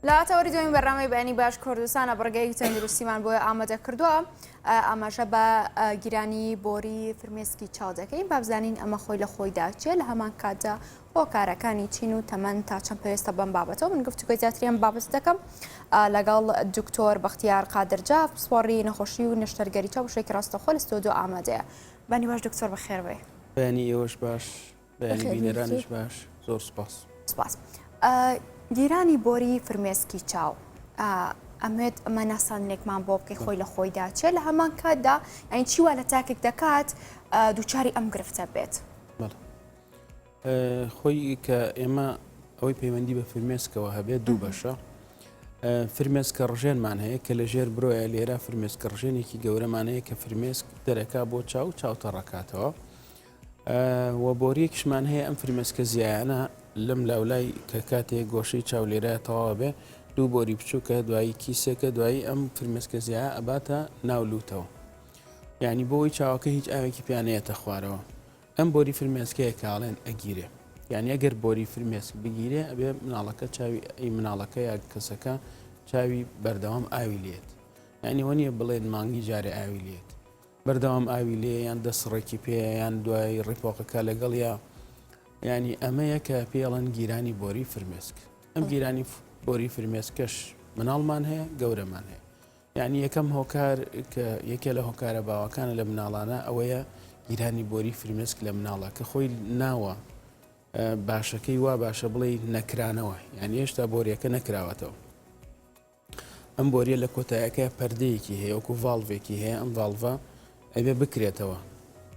لاوەتەوەری دوایین بەڕامەی بەیانی باش کوردستانە بڕگەی تەندروستیمان بۆیە ئامادە کردووە ئاماژە بە گیرانی بۆری فرمێسکی چاو دەکەین با بزانین ئەمە خۆی لە خۆیدا چێ لە هەمان کاتدا هۆکارەکانی چین و تەمەن تا چەند پێویستە بەم بابەتەوە من گفتوگوی زیاتریان بابەت دەکەم لەگەڵ دکتۆر بەختیار قادرجاف پسپۆڕی نەخۆشی و نەشتەرگەری چاو بەشێکی ڕاستەخۆ لە ستۆدیۆ ئامادەیە بانی باش دکتۆر بەخێر بێ بەیانی ئێوەش باش بەیانی بینەرانیش باش زۆر سپاس گیرانی بۆری فرمێسکی چاو ئەمێت ئەمە ناسانێکمان بۆ بکەی خۆی لە خۆیدا چێ لە هەمان کاتدا ئەین چیوا لە تاکێک دەکات دووچاری ئەم گرفتە بێت خۆی کە ئێمە ئەوەی پەیوەندی بە فرمێسکەوە هەبێت دوو بەشە فرمێسکە ڕژێنمان هەیە کە لە ژێر برۆیە لێرە فرمێسکە ڕژێنێکی گەورەمان هەیە کە فرمێسک دەرەکا بۆ چاوتە ڕکاتەوە و بۆریەکیشمان هەیە ئەم فرمێسکە زیایانە لەم لاولای کە کاتێک گۆشەی چاو لێرە تەواوە بێ دوو بۆری بچووکە دوایی کیسێکە دوایی ئەم فرمێسکە زیایە ئەباتە ناولوتەوە یعنی بۆی چاوەکە هیچ ئاوێکی پیانەیەتە خوارەوە ئەم بۆری فرمێسکەیە کاڵێن ئەگیرێ یعنی ئەگەر بۆری فرمێسک بگیرێ ئەبێ مناڵەکە چاوی ئەی مناڵەکە یا کەسەکە چاوی بەردەوام ئاوی لێت یعنی وەنیە بڵێن مانگی جارێ ئاوی لێت بەردەوام ئاوی لێ یان دەسڕێکی پێ یان دوای ڕیپۆقەکە لەگەڵ یا ینی ئەمەیە کە پێڵەن گیرانی بۆری فرمێسک ئەم گیرانی بۆری فرمێسکەش مناڵمان هەیە گەورەمان هەیە یعنی یەکەم هۆکار کە یەکێ لە هۆکارە باوەکانە لە مناڵانە ئەوەیە گیرانی بۆری فرمێسک لە مناڵە کە خۆی ناوە باشەکەی وا باشە بڵێ نەکرانەوە یعنی هێشتا بۆریەکە نەکراوەتەوە ئەم بۆریە لە کۆتایەکە پەردەیەکی هەیە وەکو ڤاڵڤێکی هەیە ئەم ڤاڵڤە ئەبێ بکرێتەوە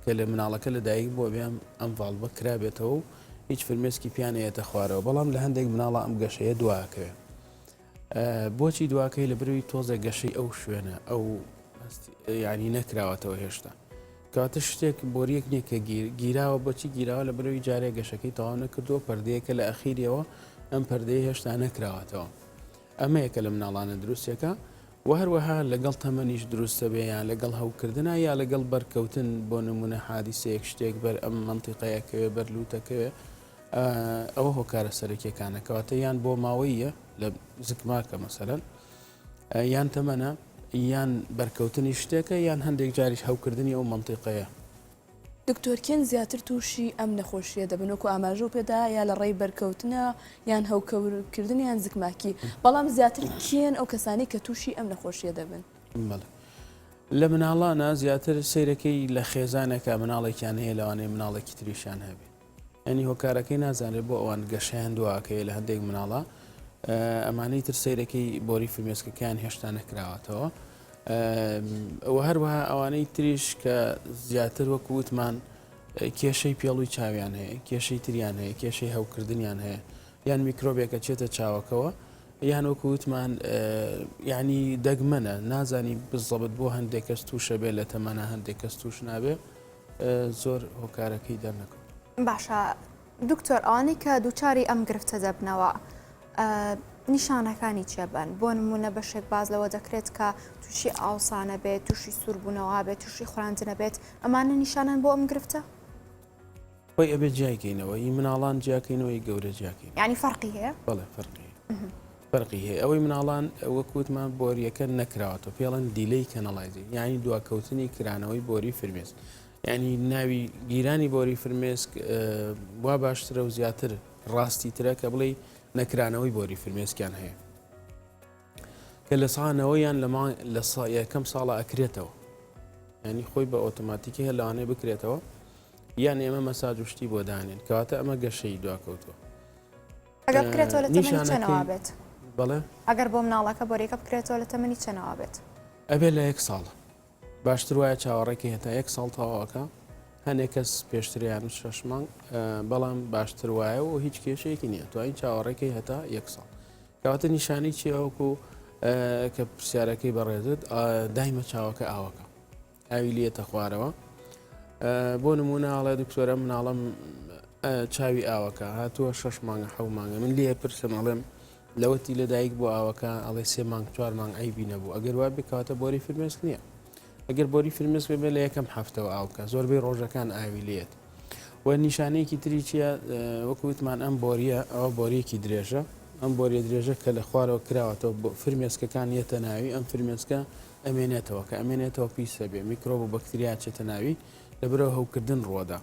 کە لە مناڵەکە لە دایک بۆ بێم ئەم ڤاڵڤە کرابێتەوە و هیچ فرمێسکی پیانەیەتە خوارەوە بەڵام لە هەندێک مناڵە ئەم گەشەیە دواکەوێ بۆچی دواکەی لە بروی تۆزە گەشەی ئەو شوێنە ئەو ینی نەکراوەتەوە هێشتا کاتە شتێک بۆریەک نییە کە گیراوە بۆچی گیراوە لە بروی جارێک گەشەکەی تەواو نەکردووە پەردەیەکە لە ئەخیریەوە ئەم پەردەیە هێشتا نەکراوەتەوە ئەمە یەکە لە مناڵانە دروستێکە و هەروەها لەگەڵ تەمەنیش دروستە بێ یان لەگەڵ هەوکردنا یا لەگەڵ بەرکەوتن بۆ نمونە حادیسەیەک شتێک بەر ئەم منتیقەیەکەوێ بەرلووتەکەوێ ئەوە هۆکارە سەرەکیەکانەکەواتە یان بۆ ماوەیە لە زگماکە مەسەرەن یان تەمەنە یان بەرکەوتنی شتێکە یان هەندێک جاریش هەوکردنی ئەو منتیقەیە دکتۆرکێن زیاتر تووشی ئەم نەخۆشیە دەبنەوە ئاماژە و پێدا یا لە ڕێی بەرکەوتنە یان هەوکەورکردن یان زگماکی بەڵام زیاتر کێن ئەو کەسانی کە تووشی ئەم نەخۆشیە دەبن لە مناڵانە زیاتر سیرەکەی لە خێزانێکە مناڵێکیان هەیە لەوانەیە مناڵێکی تریشان هەبێ ئەنی هۆکارەکەی نازانێت بۆ ئەوان گەشیان دواکەیە لە هەندێک مناڵە ئەمانەی تر سیرەکەی بۆری فرمێسکەکان هێشتا نەکراوەتەوە ئەوە هەروەها ئەوانەی تریش کە زیاتر وەکووتمان کێشەی پێڵووی چاویان هەیە کێشەی تریان هەیە کێشەی هەوکردنیان هەیە یان میکرۆبێکە چێتە چاوەکەوە یان وەکووتمان یعنی دەگمەنە نازانی بزەبت بۆ هەندێک کەس تووشە بێ لە تەمەنە هەندێک کەس توش نابێ زۆر هۆکارەکەی دەرنەکەم باشە دکتۆر ئەوانەی کە دووچاری ئەم گرفتە دەبنەوە نیشانەکانی چێبن بۆ نمونە بەشێک باز لەوە دەکرێت کە تووشی ئاوسانە بێت تووشی سوربوونەوە بێت تووشی خواردنە بێت ئەمانە نیشانان بۆ ئەم گرفتە خۆی ئەبێت جیاکەینەوە ئی مناڵان جیاکەینەوەی گەورە جیاکەین ینی فەرقی هەیە بەڵێ فەرقی هەیە ئەوەی مناڵان وەکووتمان بۆریەکە نەکراوەتەوە پێڵەن دیلەی کەنەڵایزی یعنی دواکەوتنی کرانەوەی بۆری فرمێسک یعنی ناوی گیرانی بۆری فرمێسک وا باشترە و زیاتر ڕاستی ترە کە بڵێ نەکرانەوەی بۆری فرمێسکیان هەیە کە لە ساانەوە یان لە یەکەم ساڵە ئەکرێتەوە ینی خۆی بە ئۆتۆماتیکی هە لەوانەیە بکرێتەوە یان ئێمە مەساج شتی بۆ دانێن کەواتە ئەمە گەشەی دواکەوتەوە ئەگەر بکرێتەوە لە تەمەنی چەنەوە بێت بەڵێ ئەگەر بۆ مناڵەکە بۆریەکە بکرێتەوە لە تەمەنی چەنەوە بێت ئەبێ لە 1 ساڵ باشتر وایە چاوەڕێکی هێتا 1 ساڵ تەواوەکە هەندێک کەس پێشتریان 6 مانگ بەڵام باشتر وایە و هیچ کێشەیەکی نییە توانین چاوەڕێکی هەتا 1 ساڵ کەواتە نیشانی چیەوەکو کە پرسیارەکەی بەڕێزت دایمە چاوەکە ئاوەکە ئاوی لێتە خوارەوە بۆ نمونەڵێ دکتۆرە مناڵم چاوی ئاوەکە هاتووە 6 مانگە 7 مانگە من لێ پرسم ئەڵێم لەوەتی لەدایک بۆ ئاوەکە ئەڵێ 3 مانگ 4 مانگ ئەیبی نەبوو ئەگەر وا بکاتە بۆری فرمێسک نییە ئەگەر بۆری فرمێسک بێ لە یەکەم هەفتەوە ئاوکە زۆربەی ڕۆژەکان ئاوی لێت و نیشانەیەکی تری چیە وەکووتمان ئەم بۆریە ئەوە بۆریەکی درێژە ئەم بۆریە درێژە کە لە خوارەوە کراوەتەوە بۆ فرمێسکەکان یەتە ناوی ئەم فرمێسکە ئەمێنێتەوە کە ئەمێنێتەوە پیسە بێ میکرۆب و بەکتریا چێتە ناوی لەبەرەوە هەوکردن ڕۆدا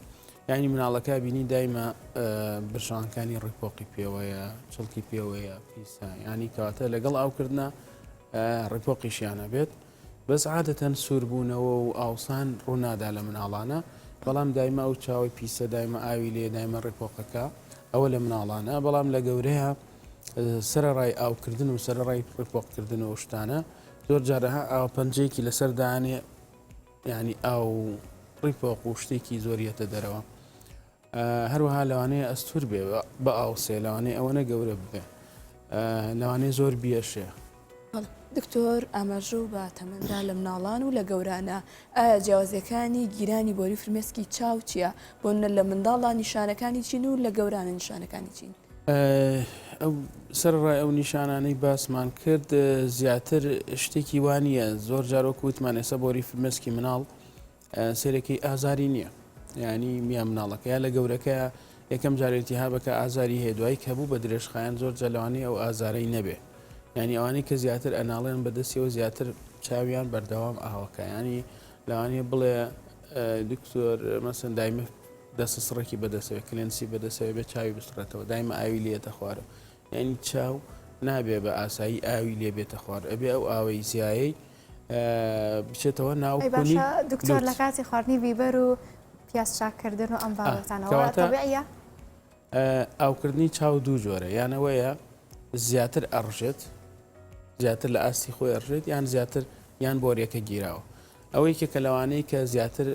یعنی مناڵەکە بینی دایمە برشانەکانی ڕیپۆقی پێوەیە چڵکی پێوەیە پیسە ینی کەواتە لەگەڵ ئاوکردە ڕیپۆقیشیانە بێت بەس عادەتەن سووربوونەوە و ئاوسان ڕوونادا لە مناڵانە بەڵام دایمە ئەو چاوی پیسە دایمە ئاوی لێ دایمە ڕێپۆقەکە ئەوە لە مناڵانە بەڵام لە گەورەیە سەرڕای ئاوکردن و سەرڕای ڕێپۆقکردن و شتانە زۆر جارەها ئاو پەنجەیەکی لەسەر دانێ ینی ئاو ڕیپۆق و شتێکی زۆریەتە دەرەوە هەروەها لەوانەیە ئەستور بێ بە ئاوسێ لەوانەیە ئەوەنە گەورە ببێ لەوانەیە زۆر بیەشێ دکتۆر ئاماژە و بە تەمەندا لە مناڵان و لە گەورانە ئایا جیاوازیەکانی گیرانی بۆری فرمێسکی چاو چییە بۆنە لە منداڵان نیشانەکانی چین و لە گەورانە نیشانەکانی چین ئەو سەرڕای ئەو نیشانانەی باسمان کرد زیاتر شتێکی وانە زۆر جارۆک وتمان ێستا بۆری فرمێسکی مناڵ سێرەکەی ئازاری نییە ینی میان مناڵەکە یا لە گەورەکە یەکەم جارێتی هابەکە ئازاری هەیە دوای کە بوو بە درێژخایەن زۆر جەلوانی ئەو ئازارەی نەبێ ینی ئەوانەی کە زیاتر ئەناڵێن بەدەستیەوە زیاتر چاویان بەردەوام ئاوەکە ینی لەوانەیە بڵێ دکتۆر مەسن دایمە دەستە سڕێکی بەدەسەوێت کلێنسی بەدەسەوێت بێ چاوی بستڕێتەوە دایمە ئاوی لێتە خوارە ینی چاو نابێ بە ئاسایی ئاوی لێ بێتە خوار ئەبێ ئەو ئاوەی زیایی بچێتەوە ناوکوونی دکتۆر لە کاتی خواردنی بیبەر و پیاسچاکردن و ئەم باوەتانەوە تەبیعیە ئاوکردنی چاو دوو جۆرە یانەوەیە زیاتر ئەڕژێت زیاتر لە ئاستی خۆی ئەڕژێت یان زیاتر یان بۆریەکە گیراوە ئەوەی کە لەوانەیە کە زیاتر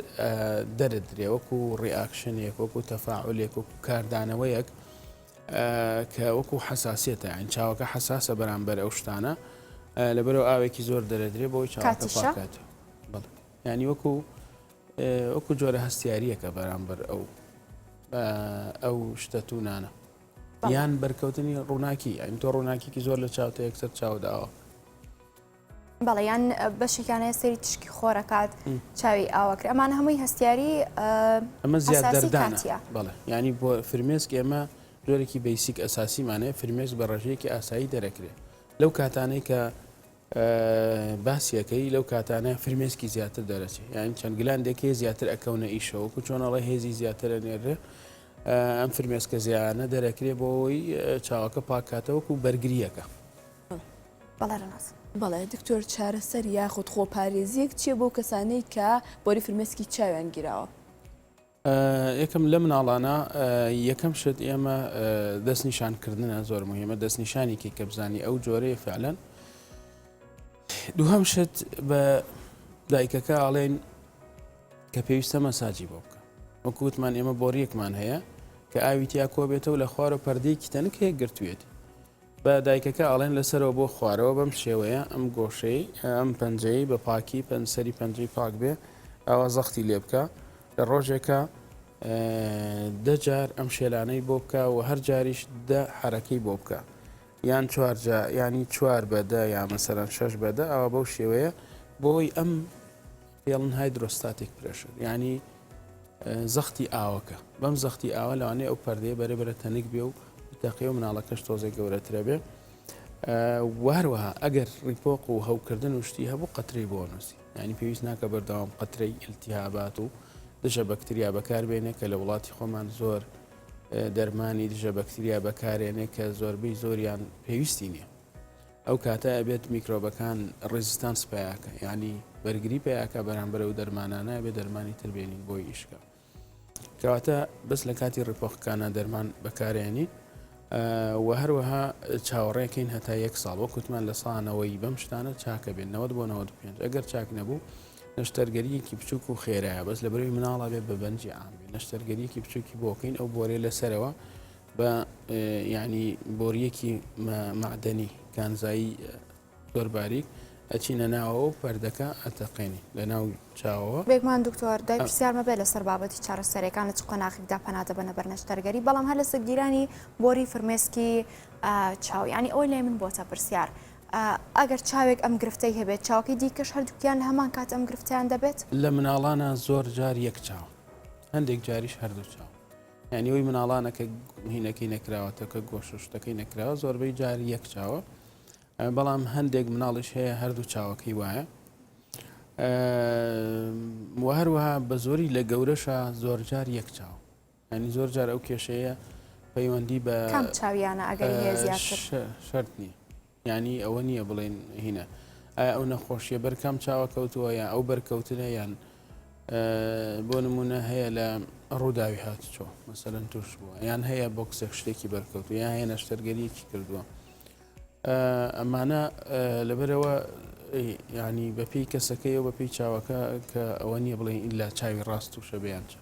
دەردرێ وەکو ڕیاکشنێک وەکو تەفاعلێک وەکو کاردانەوەیەک کە وەکو حساسێتە یان چاوەکە حساسە بەرامبەر ئەو شتانە لەبەرەوە ئاوێکی زۆر دەرەدرێ بۆی چاوەکە پاکات ینی وەکو جۆرە هەستیاریەکە بەرامبەر ئەو شتە توونانە یان بەرکەوتنی ڕووناکی ئەین تۆ ڕووناکیکی زۆر لە چاوتە یەکسەر چاوداوە بەڵێ یان بەشێکانەیە سەری تشکی خۆرەکات چاوی ئاوەکرێ ئەمانە هەمووی هەستیاری ئەمە زیاد دەردانە بەڵێ ینی بۆ فرمێسک ئێمە جۆرێکی بیسیک ئەساسیمانەیە فرمێسک بە ڕێژەیەکی ئاسایی دەرەکرێت لەو کاتانەی کە باسیەکەی لەو کاتانە فرمێسکی زیاتر دەرەچێت یان چەند گلاندێکی زیاتر ئەکەونە ئیشەوەکو چۆنەڵە هێزی زیاترە نێرێ ئەم فرمێسکە زیانە دەرەکرێ بۆەوەی چاوەکە پاکاتەوەکو بەرگریەکە بەڵێ دکتۆر چارەسەر یاخود خۆپارێزیەک چییە بۆ کەسانەی کە بۆری فرمێسکی چاویان گیراوە یەکەم لە مناڵانە یەکەم شت ئێمە دەستنیشانکردنە زۆر مهمە دەستنیشانێکی کە بزانانی ئەو جۆرەیە فعلەن دووهەم شت بە دایکەکە ئاڵێن کە پێویستە مەساجی بۆ بکە وەکووتمان ئێمە بۆریەکمان هەیە کە ئاوی تیا کۆ بێتەوە لە خوارە پەردەیەکی تەنک هەیە گرتوێتی بە دایکەکە ئاڵێن لەسەرەوە بۆ خوارەوە بەم شێوەیە ئەم گۆشەی ئەم پەنجەی بە پاکی پەنسەری پەنجەی پاک بێ ئەوە زەختی لێ بکە لە ڕۆژێکە دەجار ئەم شێلانەی بۆ بکە و هەر جاریش دە حرەکەی بۆ بکە یان چوارجا ینی چوار بەدە یان مەسەرەن شەش بەدە ئەوە بەو شێوەیە بۆی ئەم پێڵن هایدرۆستاتێک پرێشر ینی زەختی ئاوەکە بەم زەختی ئاوە لەوانەیە ئەو پەردەیە بەرەبرە تەنک بێ و تەقی و مناڵەکەش تۆزێک گەورەترە بێ وهروەها ئەگەر ڕیپۆق و هەوکردن وشتی هەبوو قەترەی بۆ نووسی ینی پێویست ناکە بەردەوام قەترەی ئیلتیهابات و دژە بەکتریا بەکاربێنێ کە لە وڵاتی خۆمان زۆر دەرمانی دژە بەکتریا بەکارێنێ کە زۆربەی زۆریان پێویستی نییە ئەو کاتە ئەبێت میکرۆبەکان ڕێزیستانس پیاکە ینی بەرگری پیاکە بەرامبەر و دەرمانانە بێ دەرمانی تربێنین بۆی ئیشکە کەواتە بەس لە کاتی ڕیپۆقەکانە دەرمان بەکارێنی و هەروەها چاوەڕێکین هەتا یەک ساڵ وەکوتمان لە ساڵانەوەی بەم شتانە چاکە بێن 90 بۆ 95 ئەگەر چاک نەبوو نەشتەرگەریەکی بچووک و خێرایە بەس لە بەروی مناڵە بێ بە بەنجی ئامبێ نەشتەرگەریەکی بچووکی بۆکەین ئەو بۆرێ لەسەرەوە بە ینی بۆریەکی معدەنی کانزایی زۆر باریک ئەچینە ناوەوە و پەردەکە ئەتەقێنی لە ناو چاوەوە بێگمان دکتۆر دای پرسیارمە بێت لەسەر بابەتی چارەسەرەکان لە چ قۆناغێکدا پەناتە بنە بەر نەشتەرگەری بەڵام هەر لە سەرگیرانی بۆری فرمێسکی چاو ینی ئەوی لێ من بۆتە پرسیار ئەگەر چاوێک ئەم گرفتەی هەبێت چاوکی دیکەش هەردووکیان لە هەمان کات ئەم گرفتیان دەبێت لە مناڵانە زۆر جار یەک چاو هەندێک جاریش هەردوو چاو یعنی ئەوی مناڵانە کە هینەکەی نەکراوەتە کە گۆشە شتەکەی نەکراوە زۆربەی جاری یەک چاوە بەڵام هەندێک مناڵیش هەیە هەردوو چاوەکەی وایە هەروەها بە زۆری لە گەورەشە زۆر جار یەک چاو ینی زۆر جار ئەو کێشەیە پەیوەندی بە کام چاویانە ئەگەر هەیە زیاتر شەرت نییە ینی ئەوە نییە بڵێن هینە ئایا ئەو نەخۆشیە بەرکەم چاوە کەوتووە یان ئەو بەرکەوتنە یان بۆ نمونە هەیە لە ڕووداوی هاتوچۆ مەسەرەن توش بووە یان هەیە بۆکسێک شتێکی بەرکەوتو یان هەیە نەشتەرگەریەکی کردووە ئەمانە لەبەرەوە ینی بەپی کەسەکەی و بەپی چاوەکە کە ئەوە نییە بڵێن ئیلا چاوی ڕاست و شەبیان چ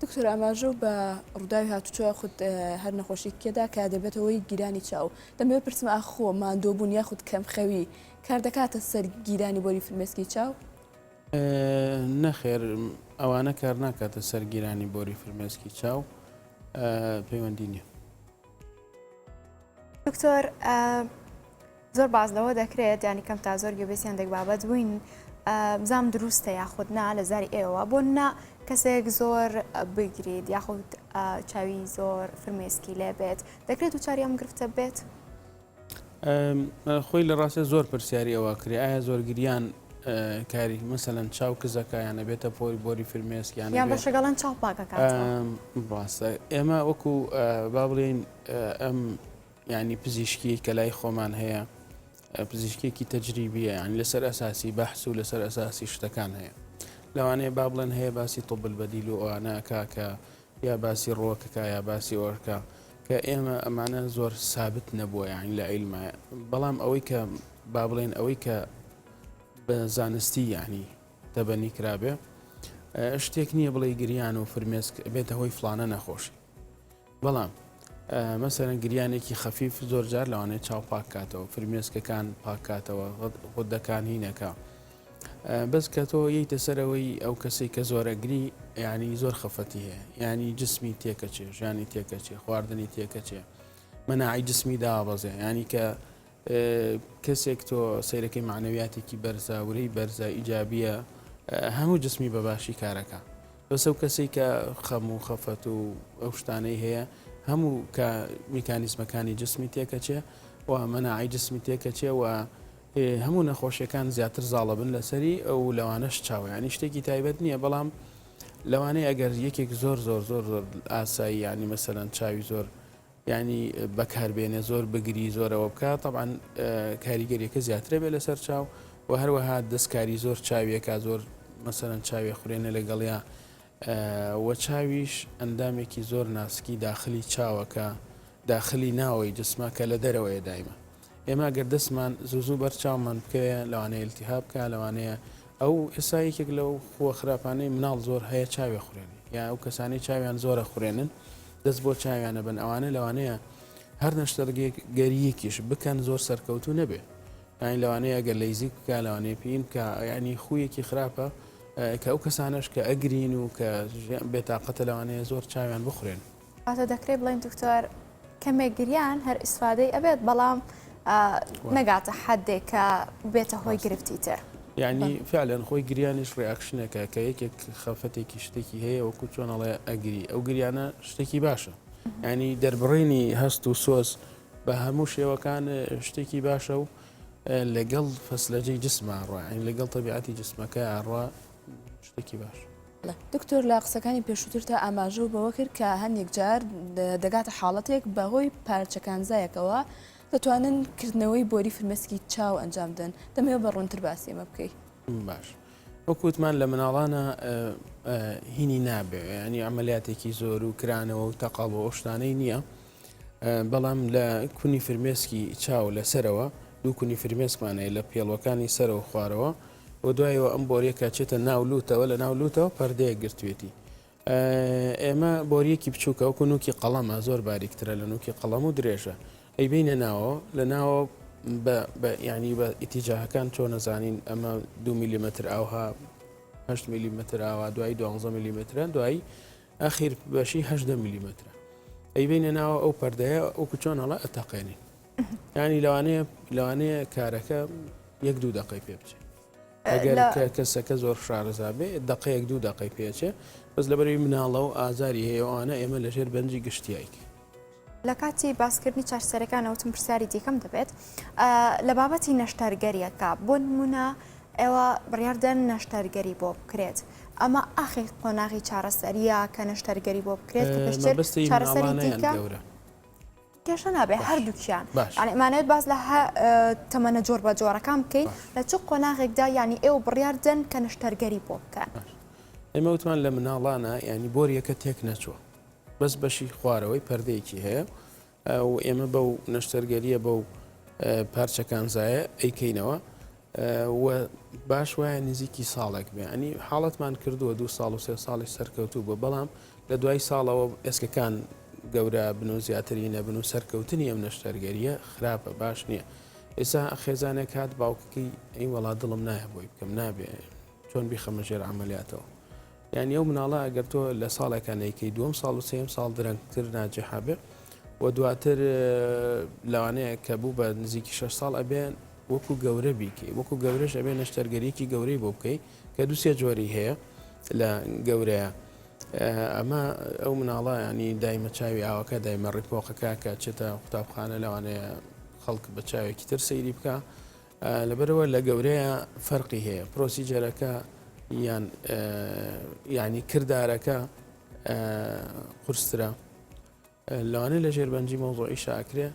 دکتۆر ئاماژە بە ڕووداوی هاتوچۆ خودت هەر نەخۆشی کێدا کە دەبێتەوەی گیرانی چاو دەمەوێت پرسم ئاخۆ ماندۆبوون یاخود کەم خەوی کار دەکاتە سەر گیرانی بۆری فرمێسکی چاو؟ نەخێر ئەوانە کار ناکاتە سەر گیرانی بۆری فرمێسکی چاو پەیوەندی نییە. دکتۆر زۆر باز لەوە دەکرێت ینی کەم تا زۆر گوێبێسییان دێک بابەت بووین بزانام دروستە یاخودنا لە زاری ئێوە بۆ نا کەسێک زۆر بگرێت یاخود چاوی زۆر فرمێسکی لێ بێت دەکرێت و چاری ئەم گرفتە بێت؟ خۆی لە ڕاستە زۆر پرسیاری ئەوە کرێ ئایا زۆر گریان کاری مەسەلەن چاو کزەکەیانە بێتە پۆی بۆری فرمێسکیان یان بە شەگەڵەن چاو پاکەکاتەوە ڕاستە ئێمە وەکو با بڵێن ئەم ینی پزیشکی کە لای خۆمان هەیە پزیشکێکی تەجریبیە ینی لەسەر ئەساسی بەحس و لەسەر ئەساسی شتەکان هەیە لەوانەیە با بڵێن هەیە باسی تۆ بەدیل و ئەوانەکە کە یا باسی ڕۆکەکە یا باسی ئۆرکە کە ئێمە ئەمانە زۆر سابت نەبووە یانی لە عیلمایە بەڵام ئەوەی کە با بڵێن ئەوەی کە بە زانستی یعنی دەبەنی کرابێ شتێک نییە بڵێ گریان و فرمێسک بێتە هۆی فلانە نەخۆشی بەڵام مەسەرەن گریانێکی خەفیف زۆر جار لەوانەیە چاو پاکاتەوە فرمێسکەکان پاکاتەوە خودەکان هینەکە بەس کە تۆ یەیتە سەرەوەی ئەو کەسێک کە زۆرەگری ینی زۆر خەفەتی هەیە ینی جسمی تێکەچێ ژیانی تێکەچێ خواردنی تێکەچێ مەناعی جسمی دابەزێ ینی کە کەسێک تۆ سیرەکەی معنەویاتێکی بەرزە ورەی بەرزە ئیجابیە هەموو جسمی بەباشی کارەکە بەس ئەو کەسێک کە خەم و خەفەت و ئەو شتانەی هەیە هەموو کە میکانیزمەکانی جسمی تێکەچێ و مەناعی جسمی تێکەچێ و هەموو نەخۆشیەکان زیاتر زاڵە بن لەسەری ئەو لەوانەش چاوە ینی شتێکی تایبەت نییە بەڵام لەوانەیە ئەگەر یەکێک زۆر زۆر زۆر زۆر ئاسایی ینی مەسەرەن چاوی زۆر ینی بەکاربێنێ زۆر بگری زۆرەوە بکە طبعاً کاریگەریەکە زیاترە بێ لەسەر چاو و هەروەها دەستکاری زۆر چاویەکە زۆر مەسەرەن چاوی خوێنە لەگەڵیا وە چاویش ئەندامێکی زۆر ناسکی داخلی چاوەکە داخلی ناوەی جسمە کە لە دەرەوەیە دایمە ئێمە گەر دەستمان زوو بەر چاومان بکەوێ لەوانەیە التیهاب بکە لەوانەیە ئەو ئێسایەکێک لەو خۆ خراپانەی مناڵ زۆر هەیە چاوی خوێنی یا ئەو کەسانی چاویان زۆرە خوێنن دەست بۆ چاویانە بن ئەوانە لەوانەیە هەر نەشتەرگەریەکیش بکەن زۆر سەرکەوتو نەبێ یانی لەوانەیە ئەگەر لەیزیک بکە لەوانەیە پێین کە ینی خویەکی خراپە کە ئەو کەسانش کە ئەگرین و کە بێتاقەتە لەوانەیە زۆر چاویان بخورێن ئاتە دەکرێت بڵێن دکتۆر کەمێک گریان هەر ئیسفادەی ئەبێت بەڵام نەگاتە حدێک کە بێتە هۆی گرفتی تر یعنی فعلەن خۆی گریانیش ڕێکشنەکە کە یەکێک خەفەتێکی شتێکی هەیە وەکو چۆنەڵێ ئەگری ئەو گریانە شتێکی باشە ینی دەربڕینی هەست و سۆز بە هەموو شێوەکان شتێکی باشە و لەگەڵ فەسلەجەی جسمە ڕۆین لەگەڵ تەبیعەتی جسمەکە ئاڕوا شتێکی باش. دکتۆر لە قسەکانی پێشووتر تا ئاماژە و بەوە کرد کە هەندێک جار دەگاتە حاڵەتێک بەهۆی پارچەکانزایەکەوە دەتوانن کردنەوەی بۆری فرمێسکی چاو ئەنجام بدەن دەمەوێت بە ڕوونتر باسی ئەمە بکەیت. باش وەکوتمان لە مناڵانە هینی نابێ ینی ئەمەلیاتێکی زۆر و کرانەوە و تەقاڵ و ئۆشتانەی نییە بەڵام لە کونی فرمێسکی چاو لەسەرەوە دوو کونی فرمێسکمانەیە لە پێڵەکانی سەرەوە خوارەوە و دوایەوە ئەم بۆریەکە چێتە ناولوتەوە لە ناولوتەوە پەردەیە گرتوێتی ئێمە بۆریەکی بچووکە وەکو نوکی قەڵەمە زۆر باریکترە لە نوکی قەڵەم و درێژە ئەی بینە ناوە لە ناوە ینی بە ئیتیجاهەکان چۆن نەزانین ئەمە 2 میلیمتر ئاوها 8 میلیمتر ئاوا دوای 12 میلیمترە دوای ئاخیر بەشی 8 میلیمترە ئەی بینە ناوە ئەو پەردەیە ئەوکو چۆن هەڵە ئەتەقێنین ینی لەوانەیە کارەکە 1-2 دقەی پێ بچێت ئەگەر کەسەکە زۆر شارەزا بێ دقەیەک 2 دقەی پێچێ بەس لەبەرەوەی مناڵە و ئازاری هەیەوانە ئێمە لەژێر بەنجی گشتیایکی لە کاتی باسکردنی چارەسەرەکانەوتم پرسیاری دیکەم دەبێت لە بابەتی نەشتەرگەریەکە بۆ نمونە ئێوە بڕیاردەن نەشتەرگەری بۆ بکرێت ئەمە ئاخی قۆناغی چارەسەریە کە نەشتەرگەری بۆ بکرێت کە پێشتر چارەسەری دیکە کێشە نابێ هەردووکیان ئەمانێت باز لە تەمەنە جۆر بە جۆرەکان بکەین لە چ قۆناغێکدا ینی ئێوە بڕیاردەن کە نەشتەرگەری بۆ بکەن ئێمە وتمان لە مناڵانە ینی بۆریەکە تێک نەچوە بەس بەشی خوارەوەی پەردەیەکی هەیە و ئێمە بەو نەشتەرگەریە بەو پارچەکان زایە ئەیکەینەوە و باش وایە نزیکی ساڵێک بێ ئەنی حاڵەتمان کردووە 2 ساڵ و 3 ساڵی سەرکەوتوو بۆ بەڵام لە دوای ساڵەوە ئێسکەکان گەورە بن و زیاتری نەبن و سەرکەوتنی ئەم نەشتەرگەریە خراپە باش نییە ئێستا خێزانێک هات باوکەکەی ئەی وڵا دڵم نایە بۆی بکەم نابێ چۆن بیخەمە ژێر عملیاتەوە یعنی ئەو مناڵە ئەگەر تۆ لە ساڵێکانەیەکەی 2 ساڵ و 3 ساڵ درەنگتر ناجێحا بێ و دواتر لەوانەیە کە بوو بە نزیکی 6 ساڵ ئەبێن وەکو گەورە بیکەی وەکو گەورەش ئەبێ نەشتەرگەریەکی گەورەی بۆ بکەی کە 2 جۆری هەیە لە گەورەیە ئەمە ئەو مناڵە ینی دایمە چاوی ئاوەکە دایمە ڕیپۆقەکە کە چێتە قوتابخانە لەوانەیە خەڵک بە چاوێکی تر سەیری بکە لەبەرەوە لە گەورەیە فەرقی هەیە پرۆسیجەرەکە یان ینی کردارەکە قورسترە لەوانەیە لە ژێربەنجی مەوزوعی شاکرێ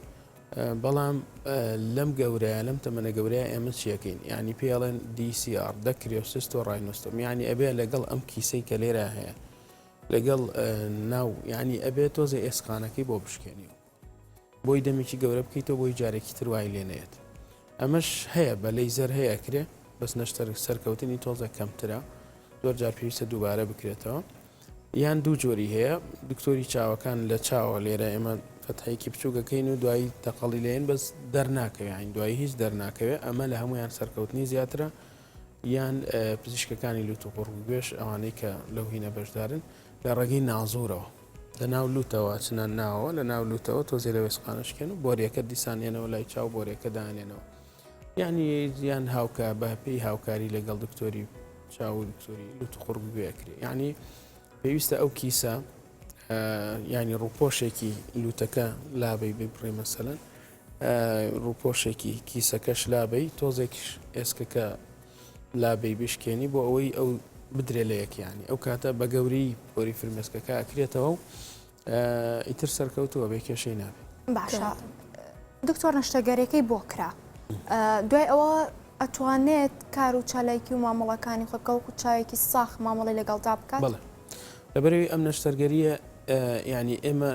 بەڵام لەم گەورەیە لەم تەمەنە گەورەیە ئێمە چیەکەین ینی پێڵێن DCR دەکرێوسست و ڕاینۆستۆم ینی ئەبێ لەگەڵ ئەم کیسەی کە لێرە هەیە لەگەڵ ناو ینی ئەبێت تۆزە ئێسقانەکەی بۆ بشکێنیەوە بۆی دەمێکی گەورە بکەیتەوە بۆی جارێکی تروای لێنێت ئەمەش هەیە بە لەیزەر هەیە کرێ بەس نەشتەر سەرکەوتنی تۆزە کەمترە زۆر جار پێویستە دووبارە بکرێتەوە یان 2 جۆری هەیە دکتۆری چاوەکان لە چاوە لێرە ئێمە فەتحەیەکی بچووکەکەین و دوایی تەقەڵی لێن بەس دەرناکەوێت عین دوایی هیچ دەرناکەوێت ئەمە لە هەمویان سەرکەوتنی زیاترە یان پزیشکەکانی لوت و قوڕگوێش ئەوانەی کە لەو هینە بەشدارن لە ڕێگەی نازوورەوە لە ناو لوتەوە چنان ناوە لە ناو لوتەوە تۆ زێ لە وێسقانشکێن و بۆریەکە دیسانێنەوە لای چاو بۆریەکە دانێنەوە ینی یان هاوکە بە پێی هاوکاری لەگەڵ دکتۆری چاو و دکتۆری لوت و قوڕگوێکرێ ینی پێویستە ئەو کیسە ینی ڕووپۆشێکی لوتەکە لابەی ببڕێ مەسەلەن ڕووپۆشێکی کیسەکەش لابەی تۆزێکیش ئێسکەکە لابەی بشکێنی بۆ ئەوەی ئەو بدرێ لە یەکیانی ئەو کاتە بە گەوری بۆری فرمێسکەکە ئەکرێتەوە و ئیتر سەرکەوتووە بێ کێشەی نابێت باشە دکتۆر نەشتەگەرەکەی بۆ کرا دوای ئەوە ئەتوانێت کار و چالایکی و مامەڵەکانی خۆکەوەکو چاوێکی ساخ مامەڵی لەگەڵدا بکات بڵێ لەبەرەوەی ئەم نەشتەرگەریە ینی ئێمە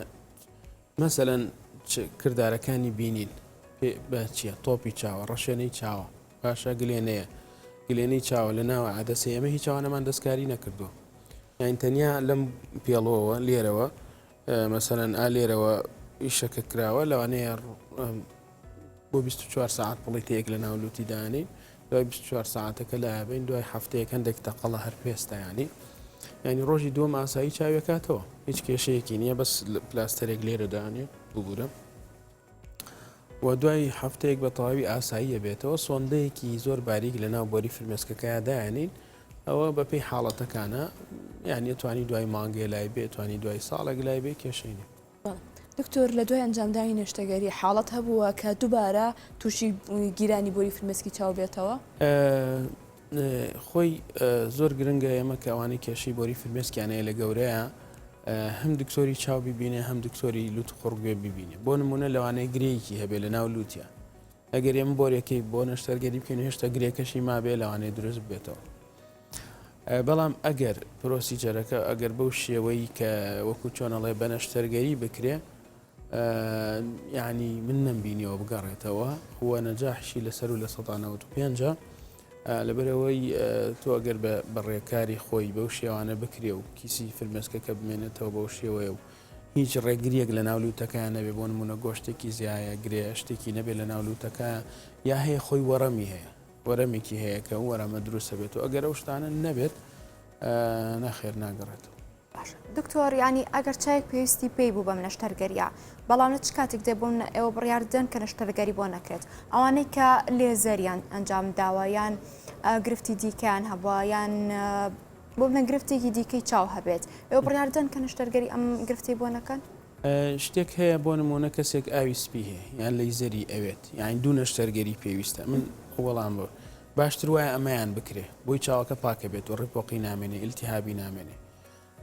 مەسەلەن کردارەکانی بینین بە چییە تۆپی چاوە ڕەشێنەی چاوە باشە گلێنەیە گلێنەی چاوە لە ناوە عادەسی ئەمە هیچ چاوانەمان دەستکاری نەکردووە یان تەنیا لەم پێڵەوە لێرەوە مەسەلەن لێرەوە ئیشەکە کراوە لەوانەیە بۆ 24 ساعت بڵیتەیەک لە ناولوتی دانین دوای 24 ساعتەکە لابین دوای هەفتەیەک هەندێک تەقەڵە هەر پێستە ینی ینی ڕۆژی دووەم ئاسایی چاوێکاتەوە هیچ کێشەیەکی نییە بەس پلاستەرێک لێرە دانێ ببوورە و دوای هەفتەیەک بە تەواوی ئاساییە بێتەوە سۆندەیەکی زۆر باریک لە ناو بۆری فرمێسکەکەیە دایانین ئەوە بەپێی حاڵەتەکانە یانی توانی دوای مانگێ لای بێ توانی دوای ساڵێک لای بێ کێشەی نیە دکتۆر لە دوای ئەنجامدانی نەشتەگەری حاڵەت هەبووە کە دووبارە تووشی گیرانی بۆری فرمێسکی چاو بێتەوە خۆی زۆر گرنگە ئێمە کە ئەوانەی کێشەی بۆری فرمێسکیانەیە لە گەورەیە هەم دکتۆری چاو ببینێ هەم دکتۆری لوت قوڕگوێ ببینێ بۆ نمونە لەوانەیە گرەیەکی هەبێ لە ناو لوتیان ئەگەر ئێمە بۆرێکی بۆ نەشتەرگەری بکەین هێشتا گرێکەشی مابێ لەوانەیە دروست بێتەوە بەڵام ئەگەر پرۆسیجەرەکە ئەگەر بەو شێوەی کە وەکو چۆنەڵێ بە نەشتەرگەری بکرێ یعنی من نەمبینیەوە بگەڕێتەوە هو نەجاحشی لەسەر و لە 195 لەبەرەوەی تۆ ئەگەر بە ڕێکاری خۆی بەو شێوانە بکرێ و کیسی فرمێسکەکە بمێنێتەوە بەو شێوەیە و هیچ ڕێگریەک لە ناولوتەکان نەبێ بۆ نمونە گۆشتێکی زیایە گرێ شتێکی نەبێت لە ناولوتەکە یا هەیە خۆی وەڕەمی هەیە وەرەمێکی هەیە کە وەرەمە دروستە بێت و ئەگەر ئەو شتانە نەبێت ناخێر ناگەڕێتەوە باش دکتۆر ینی ئەگەر چایەک پێویستی پێی بوو بەم نەشتەرگەریە بەڵام چ کاتێک دەبوون ئێوە بڕیاردن کە نەشتەرگەری بۆ نەکرێت ئەوانەی کە لێزەریان ئەنجام داوە یان گرفتی دیکەیان هەبووە یان بۆ منە گرفتێکی دیکەی چاو هەبێت ئێوە بڕیاردن کە نەشتەرگەری ئەم گرفتی بۆ نەکەن شتێک هەیە بۆ نمونە کەسێک ئاوی سپی هەیە یان لەیزەری ئەوێت یان دوو نەشتەرگەری پێویستە من وەڵام بۆ باشتر وایە ئەمەیان بکرێ بۆی چاوەکە پاکە بێت و ڕێپۆقی نامێنێ ئیلتیهابی نامێنێ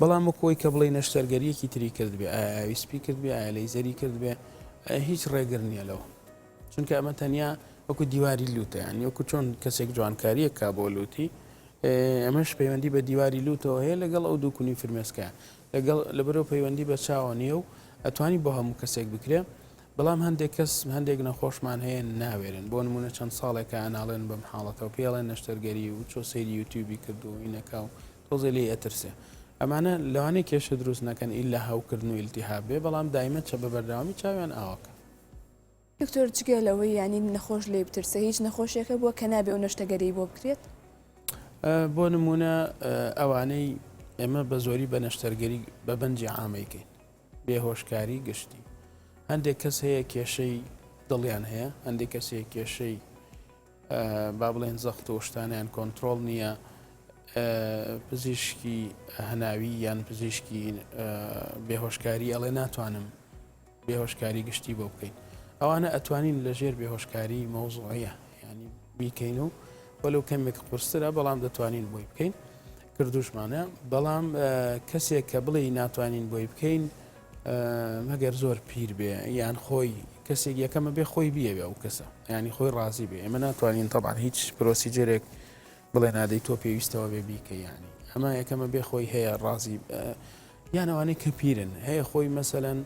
بەڵام کۆی کە بڵێ نەشتەرگەریەکی تری کرد بێ ئایا ئاوی سپی کرد بێ ئایا لەیزەری کرد بێ هیچ ڕێگر نییە لەوە چونکە ئەمە تەنیا وەکو دیواری لوتە یان وەکو چۆن کەسێک جوانکاریە کا بۆ لوتی ئەمەش پەیوەندی بە دیواری لوتەوە هەیە لەگەڵ ئەو دووکونی فرمێسکە لەگەڵ لەبەرەوە پەیوەندی بە چاوە نییە و ئەتوانی بۆ هەموو کەسێک بکرێ بەڵام هەندێک کەس هەندێک نەخۆشمان هەیە ناوێرن بۆ نمونە چەند ساڵێکە ئەناڵێن بەم حاڵەتەوە پێڵێن نەشتەرگەری و چۆ سەیری یوتیوبی کردو و ئینەکە و تۆزە لێ ئەترسێ ئەمانە لەوانەیە کێشە دروست نەکەن ئیلا هەوکردن و ئیلتیهاب بێ بەڵام دایمە چە بە بەردەوامی چاویان ئاوەکە دکتۆر جگە لەوەی ینی نەخۆش لێ بترسە هیچ نەخۆشیەکە بووە کە نابێ و نەشتەگەری بۆ بکرێت بۆ نمونە ئەوانەی ئێمە بە زۆری بە نەشتەرگەری بە بەنجی عامەیکەین بێهۆشکاری گشتی هەندێک کەس هەیە کێشەی دڵیان هەیە هەندێک کەسێک کێشەی با بڵێن زەخت و شتانیان کۆنتترۆل نییە پزیشکی هەناوی یان پزیشکی بێهۆشکاری ئەڵێ ناتوانم بێهۆشکاری گشتی بۆ بکەین ئەوانە ئەتوانین لەژێر بێهۆشکاری مەوزوعەیە ینی بیکەین و وەلو کەمێک قورسرە بەڵام دەتوانین بۆی بکەین کردوشمانە بەڵام کەسێک کە بڵێ ناتوانین بۆی بکەین مەگەر زۆر پیر بێ یان خۆی کەسێک یەکەمە بێ خۆی بیەوێ ئەو کەسە ینی خۆی ڕازی بێ ئێمە ناتوانین تەبان هیچ پرۆسیجرێک بڵێ نادەی تۆ پێویستەوە بێ بیکە ینی ئەمە یەکەمە بێ خۆی هەیە ڕازی یانەوانەی کە پیرن هەیە خۆی مەسەلەن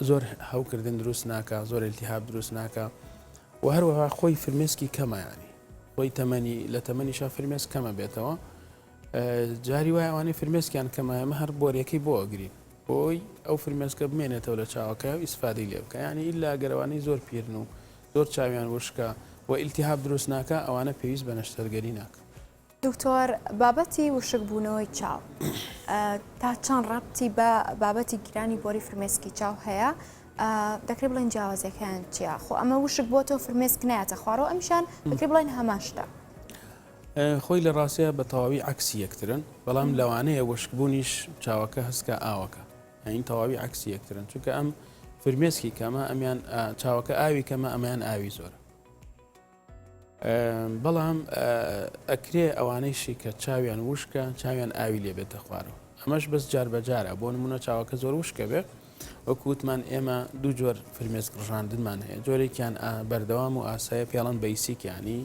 زۆر هەوکردن دروست ناکە زۆر ئیلتیهاب دروست ناکە و هەروەها خۆی فرمێسکی کەمە ینی خۆی تەمەنی لە تەمەنیشا فرمێس کەمە بێتەوە جاری وایە ئەوانەی فرمێسکیان کەمە ئەمە هەر بۆرەکەی بۆ ئەگرین بۆی ئەو فرمێسکە بمێنێتەوە لە چاوەکە و ئیسفادەی لێ بکە ینی ئیلا گەرەوانەی زۆر پیرن و زۆر چاویان وشکە و ئیلتیهاب دروست ناکە ئەوانە پێویست بە نەشتەرگەری ناکە دکتۆر بابەتی وشک بوونەوەی چاو تا چەند ڕەبتی بە بابەتی گیرانی بۆری فرمێسکی چاو هەیە دەکرێت بڵێن جیاوازەکەیان چیە خۆ ئەمە وشک بۆ تۆ فرمێسک نایەتە خوارەوە ئەمشان دەکرێت بڵێن هەمان شتە خۆی لە ڕاستەیە بە تەواوی عکسی یەکترن بەڵام لەوانەیە وشکبوونیش چاوەکە هەستکە ئاوەکە این تەواوی عکسی یەکترن چونکە ئەم فرمێسکی کەمە ئەمیان چاوەکە ئاوی کەمە ئەمیان ئاوی زۆرە بەڵام ئەکرێ ئەوانەیشی کە چاویان وشکە چاویان ئاوی لێ بێتە خوارەوە ئەمەش بەس جار بەجارە بۆ نمونە چاوەکە زۆر وشکە بێ وەکووتمان ئێمە دوو جۆر فرمێسک ڕژاندنمان هەیە جۆرێکیان بەردەوام و ئاسایە پێڵەن بەیسیکیانی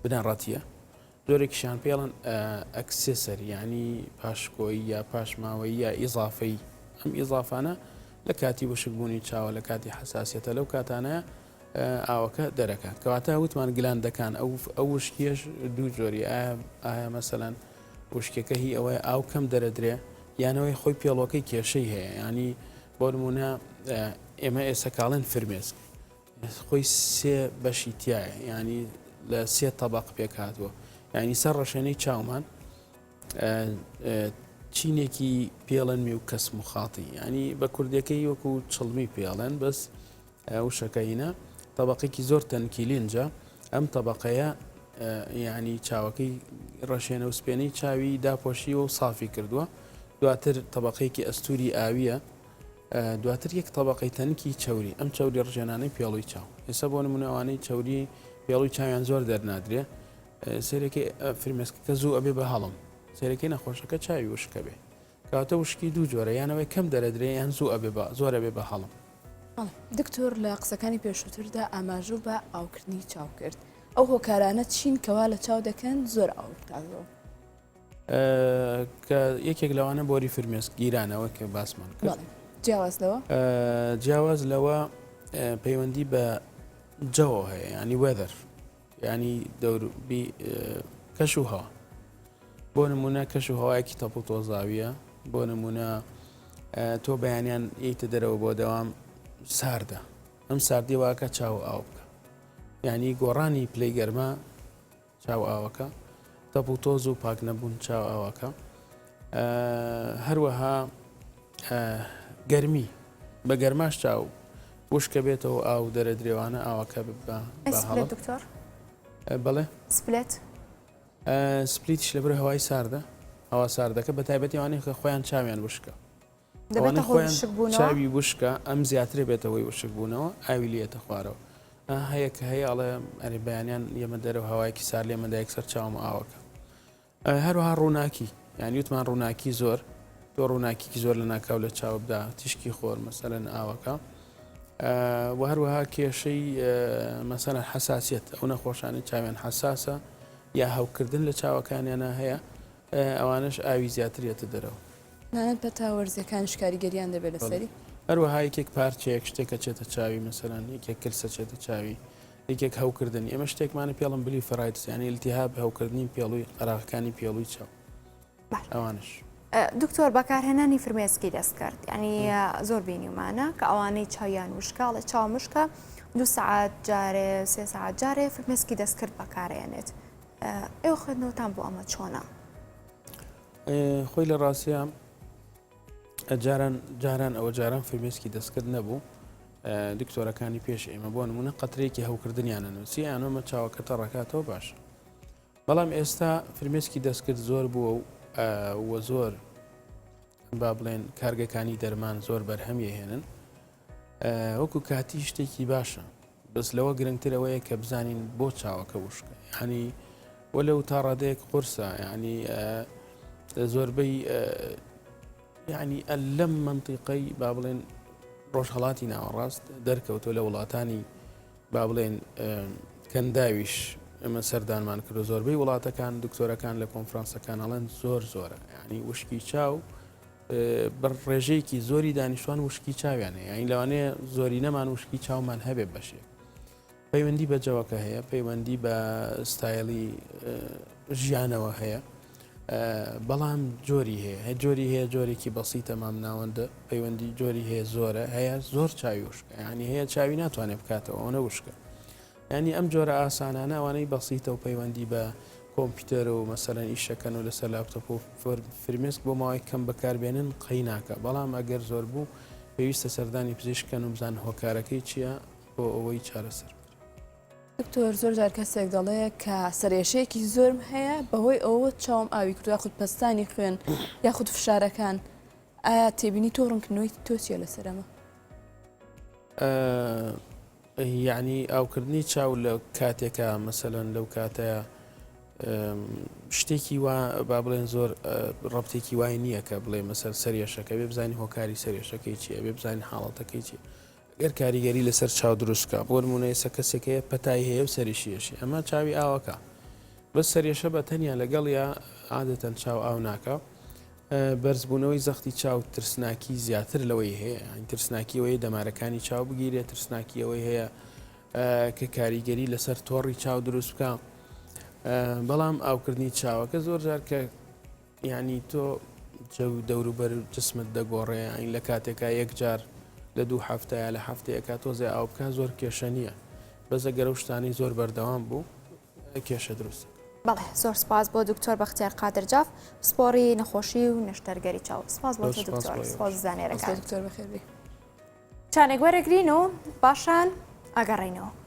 بنەڕەتیە جۆرێکیشان پێڵەن ئەکسسەر ینی پاشکۆی یا پاشماوەی یا ئیزافەی ئەم ئیزافانە لە کاتی وشکبوونی چاوە لە کاتی حساسیەتە لەو کاتانەیە ئاوەکە دەرەکە کەواتە وتمان گلاندەکان ئەو وشکیش دوو جۆری ئایا مەسەلەن وشکەکە هی ئەوەیە ئاو کەم دەرەدرێ یانەوەی خۆی پێڵۆکەی کێشەی هەیە ینی بۆ نمونە ئێمە ئێسەکاڵێن فرمێسک خۆی سێ بەشی تایە ینی لە سێ تەبەق پێکاتوە ینی سەر ڕەشێنەی چاومان چینێکی پێڵەن می و کەس مخاڵی ینی بە کوردەکەی وەکو چڵمی پێڵێن بەس وشەکەینە طبقێکی زۆر تەنکیلینجا ئەم طبقەیە ینی چاوەکەی ڕەشێنە و سپێنەی چاوی داپۆشیوە و سافی کردووە دواتر طبقەیەکی ئەستوری ئاویە دواتر یەک طبقەی تەنکی چوری ئەم چوری ڕژێنانەی پێڵووی چاو ئێستا بۆ نمونەوانەی چوری پێڵووی چاویان زۆر دەرنادرێ سێرەکەی فرمێسکەکە زوو ئەبێ بە هەڵم سێرەکەی نەخۆشەکە چاوی وشکە بێ کەواتە وشکی دوو جۆرە یانەوەی کەم دەرەدرێ یان زوو ئەبێ زۆر ئەبێ بە هەڵم دکتۆر لە قسەکانی پێشووتردا ئاماژە بە ئاوکردنی چاو کرد ئەو هۆکارانە چین کەوا لە چاو دەکەن زۆر ئاو بکاتەوە کە یەکێک لەوانە بۆری فرمێسک گیرانەوە کە باسمان کرد جیاوازلەوە جیاواز لەوە پەیوەندی بە جەوە هەیە ینی وەدەر ینی دەوروبی کەش و هەوا بۆ نمونە کەش و هەوایەکی تەپ و تۆزاویە بۆ نمونە تۆ بەیانیان یتە دەرەوە بۆ دەوام ساردە ئەم ساردی واکە چاو ئاو بکە ینی گۆڕانی پلەی گەرمە چاو ئاوەکە تەپ و تۆز و پاک نەبوون چاو ئاوەکە هەروەها گەرمی بە گەرماش چاو وشکە بێتەوە ئاو دەرە درێوانە ئاوەکە سپلێت دکتۆر بەڵێ سپلێت سپلیتش لە بەر هەوای ساردە ئەوە ساردەکە بە تایبەتیوانەیە کە خۆیان چاویان وشکە دەبێتە خۆی شک بوونەوە چاوی وشکە ئەم زیاترێ بێتەوەی وشک بوونەوە ئاوی لێتە خوارەوە هەیە کە هەیە ئەڵێ ئەری بەیانیان ئێمە دەرەوە هەوایکی سار لێمەدا یەکسەر چاومە ئاوەکە هەروەها ڕووناکی یانی وتمان ڕووناکی زۆر تۆ ڕووناکیکی زۆر لە ناکاو لە چاو بدا تیشکی خۆر مەسەلەن ئاوەکە و هەروەها کێشەی مەسەلەن حساسیت ئەو نەخۆشانی چاویان حساسە یا هەوکردن لە چاوەکانیانە هەیە ئەوانش ئاوی زیاترێتە دەرەوە نانەت بە تاوەرزەکان شکاریگەریان دەبێت لەسەری هەروەها یەکێک پارچەیەک شتێکە چێتە چاوی مەسەلەن یەکێک کرسە چێتە چاوی یەکێک هەوکردنی ئێمە شتێکمانە پێڵم بلی فڕایتس ینی التیهاب هەوکردنی پێڵووی قەراغەکانی پێڵووی چاو ئەوانش دکتۆر بەکارهێنانی فرمێسکی دەست کرد ینی زۆر بینیمانە کە ئەوانەی چاویان وشکاڵە چاو مشکە 2 سعات جارێ 3 سعات جارێ فرمێسکی دەست کرد بەکارێنێت ئێوە خوێندنەوەتان بۆ ئەمە چۆنە خۆی لە ڕاستیە جاران ئەوە جاران فرمێسکی دەستکرد نەبوو دکتۆرەکانی پێش ئێمە بۆ نمونە قەترێکی هەوکردنیانە نووسی یانەمە چاوەکەتە ڕکاتەوە باش بەڵام ئێستا فرمێسکی دەستکرد زۆر بووە و زۆر با بڵێن کارگەکانی دەرمان زۆر بەرهەمیهێنن وەکو کاتی شتێکی باشە بەس لەوە گرنگترەوەیە کە بزانین بۆ چاوەکە وشکە ینی وەلەو تا ڕادەیەک قورسە ینی زۆربەی یعنی لەم منطقەی با بڵێن ڕۆژهەڵاتی ناوەڕاست دەرکەوتۆ لە وڵاتانی با بڵێن کەنداویش ئەمە سەردانمان کرد و زۆربەی وڵاتەکان دکتۆرەکان لە کۆنفرانسەکان هەڵێن زۆرە ینی وشکی چاو بە ڕێژەیەکی زۆری دانیشتوان وشکی چاویانە یانی لەوانەیە زۆری نەمان وشکی چاومان هەبێ بەشێ پەیوەندی بە جەوەکە هەیە پەیوەندی بە ستایلی ژیانەوە هەیە بەڵام جۆری هەیە جۆری هەیە جۆرێکی بەسیتە مام ناوەندە پەیوەندی جۆری هەیە زۆرە هەیە زۆر چاوی وشکە ینی هەیە چاوی ناتوانێت بکاتەوە ئەوە وشکە ینی ئەم جۆرە ئاسانانە ئەوانەی بەسیتە و پەیوەندی بە کۆمپیوتەر و مەسەرەن ئیشەکەن و لەسەر لاپتۆپ و فرمێسک بۆ ماوەی کەم بەکاربێنن قەی ناکە بەڵام ئەگەر زۆر بوو پێویستە سەردانی پزیشکەن و بزان هۆکارەکەی چییە بۆ ئەوەی چارەسەر دکتۆر زۆر جار کەسێک دەڵێ کە سەرێشەیەکی زۆرم هەیە بەهۆی ئەوە چاوم ئاوی کرد یاخود پەستانی خوێن یاخود فشارەکان ئایا تێبینی تۆ ڕوونکردنەوەی تۆچیە لەسەرەمە یعنی ئاوکردنی چاو لە کاتێکە مەسەلەن لەو کاتەیە شتێکی وا با بڵێن زۆر ڕەبتێکی وای نییە کە بڵێ مەسەر سەرێشەکە بێ بزانانی هۆکاری سەرێشەکەی چیە بێ بزانین حاڵەتەکەی چی گەر کاریگەری لەسەر چاو دروستکە بۆ نمونە ئێستا کەسێکەیە پەتای هەیە و سەریشیەشی ئەمە چاوی ئاوەکە بەس سەرێشە بە تەنیا لەگەڵ یا عادەتەن چاو ئاو ناکە بەرزبوونەوەی زەختی چاو ترسناکی زیاتر لەوەی هەیە ترسناکی ئەوەیە دەمارەکانی چاو بگیرێت ترسناکی ئەوەی هەیە کە کاریگەری لەسەر تۆڕی چاو دروست بکە بەڵام ئاوکردنی چاوەکە زۆر جار کە یعنی تۆ دەوروبەر جسمت دەگۆڕێ ئەین لە کاتێکا یەک جار لە 2 هەفتەیە لە هەفتەیەکە تۆزێ ئاو بکە زۆر کێشە نییە بەزە گەرە شتانی زۆر بەردەوام بوو کێشە دروست بەڵێ زۆر سپاس بۆ دکتۆر بەختیار قادر جاف سپۆری نەخۆشی و نەشتەرگەری چاو سپاس بۆ دکتۆر سپاس زانێرەکان دکتۆر بەخێر بێ چانێک وەرەگرین و پاشان ئەگەڕێینەوە